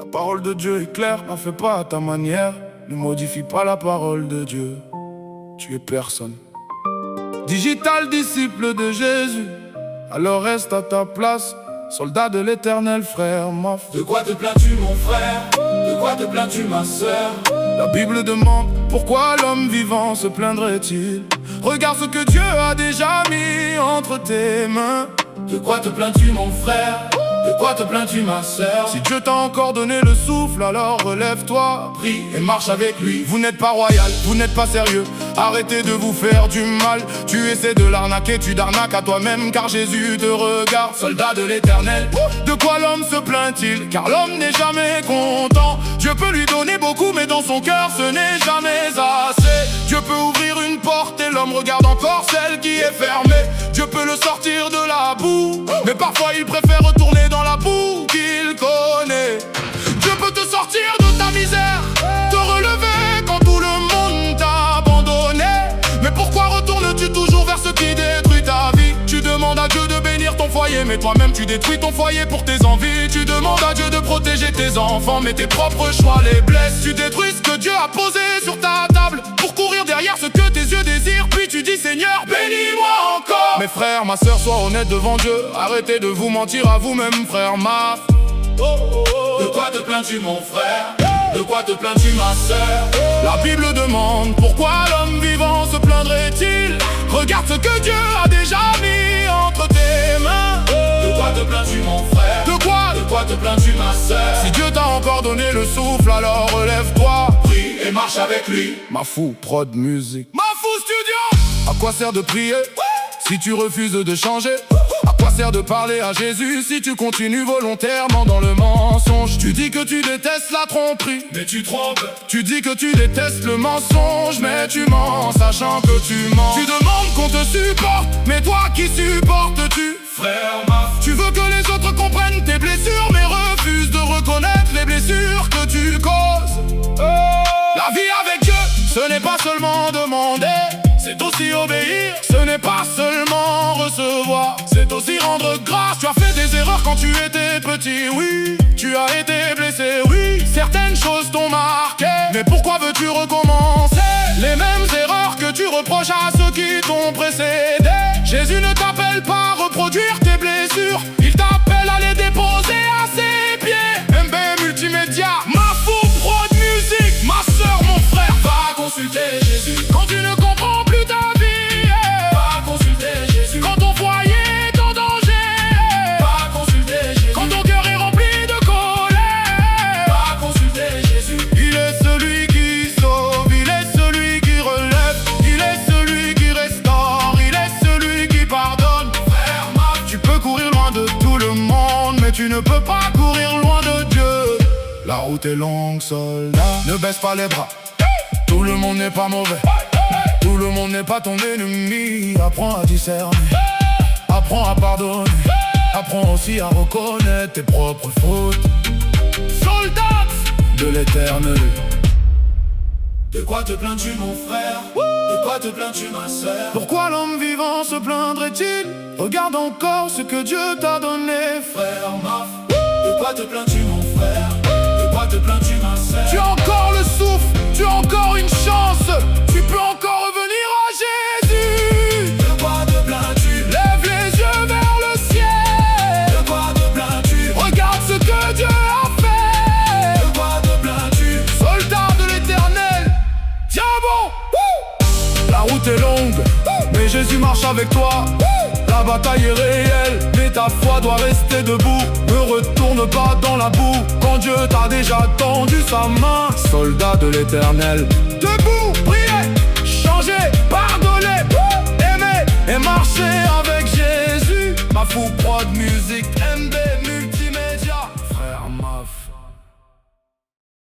La parole de Dieu est claire, n'en fais pas à ta manière. Ne modifie pas la parole de Dieu, tu es personne. Digital disciple de Jésus, alors reste à ta place. Soldat de l'Éternel, frère, ma foi. De quoi te plains-tu, mon frère? De quoi te plains-tu, ma sœur? La Bible demande pourquoi l'homme vivant se plaindrait-il. Regarde ce que Dieu a déjà mis entre tes mains. De quoi te plains-tu, mon frère? De quoi te plains-tu, ma sœur? Si Dieu t'a encore donné le souffle, alors relève-toi, Prie et marche avec lui. Vous n'êtes pas royal, vous n'êtes pas sérieux. Arrêtez de vous faire du mal. Tu essaies de l'arnaquer, tu t'arnaques à toi-même, car Jésus te regarde. Soldat de l'Éternel. De quoi l'homme se plaint-il? Car l'homme n'est jamais content. Dieu peut lui donner beaucoup, mais dans son cœur ce n'est jamais assez. Dieu peut ouvrir une porte et l'homme regarde encore celle qui est fermée. Dieu peut le sortir de la boue, mais parfois il préfère retourner dans la boue qu'il connaît. Dieu peut te sortir de ta misère, te relever quand tout le monde t'a abandonné. Mais pourquoi retournes-tu toujours vers ce qui détruit ta vie? Tu demandes à Dieu de bénir ton foyer, mais toi-même tu détruis ton foyer pour tes envies. Tu demandes à Dieu de protéger tes enfants, mais tes propres choix les blessent. Tu détruis ce que Dieu a posé sur ta table pour courir derrière ce que tes yeux désirent. Puis tu dis Seigneur, bénis-moi encore. Mes frères, ma soeur, sois honnête devant Dieu. Arrêtez de vous mentir à vous-même, frère, ma. De quoi te plains-tu, mon frère? De quoi te plains-tu, ma sœur? La Bible demande pourquoi l'homme vivant se plaindrait-il. Regarde ce que Dieu a déjà mis entre tes mains. De quoi te plains-tu, mon frère? De quoi? De quoi te plains-tu, ma sœur? Si Dieu t'a encore donné le souffle, alors relève-toi. Prie et marche avec lui. Mafou, prod, musique. Mafou Studio. À quoi sert de prier si tu refuses de changer? À quoi sert de parler à Jésus si tu continues volontairement dans le mensonge? Tu dis que tu détestes la tromperie, mais tu trompes. Tu dis que tu détestes le mensonge, mais tu mens, sachant que tu mens. Tu demandes qu'on te supporte, mais toi qui supportes-tu? Frère Maf. Tu veux que les autres comprennent tes blessures, mais refusent de reconnaître les blessures que tu causes. La vie avec Dieu, ce n'est pas seulement demander, c'est aussi obéir. Ce n'est pas seulement recevoir, c'est aussi rendre grâce. Tu as fait des erreurs quand tu étais petit, oui. Tu as été blessé, oui. Certaines choses t'ont marqué, mais pourquoi veux-tu recommencer les mêmes erreurs que tu reproches à ceux qui t'ont précédé? Jésus ne t'appelle pas à reproduire tes blessures, il t'appelle à les déposer à ses pieds. MB Multimédia, Mafou Prod Musique. Ma soeur, mon frère, va consulter Jésus. Quand tu ne comprends plus ta vie, va consulter Jésus. Quand ton foyer est en danger, va consulter Jésus. Quand ton cœur est rempli de colère, va consulter Jésus. Il est celui qui sauve, il est celui qui relève, il est celui qui restaure, il est celui qui pardonne. Frère Maf. Tu peux courir loin de tout le monde, mais tu ne peux pas courir loin de Dieu. La route est longue, soldat, ne baisse pas les bras. Tout le monde n'est pas mauvais, tout le monde n'est pas ton ennemi. Apprends à discerner, apprends à pardonner, apprends aussi à reconnaître tes propres fautes. Soldat de l'Éternel. De quoi te plains-tu, mon frère? De quoi te plains-tu, ma sœur? Pourquoi l'homme vivant se plaindrait-il? Regarde encore ce que Dieu t'a donné, frère Maf. De quoi te plains-tu, mon frère? De quoi te plains-tu, ma sœur? Tu as encore le souffle, tu as encore une chance. Tu peux encore revenir à Jésus. De quoi te plains-tu? Lève les yeux vers le ciel. De quoi te plains-tu? Regarde ce que Dieu a fait. De quoi te plains-tu? Soldat de l'Éternel, diable. La route est longue, mais Jésus marche avec toi. La bataille est réelle, mais ta foi doit rester debout. Ne retourne pas dans la boue quand Dieu t'a déjà tendu sa main. Soldat de l'Éternel, debout, priez, changez, pardonnez, aimez et marchez avec Jésus. Mafou Prod Musique.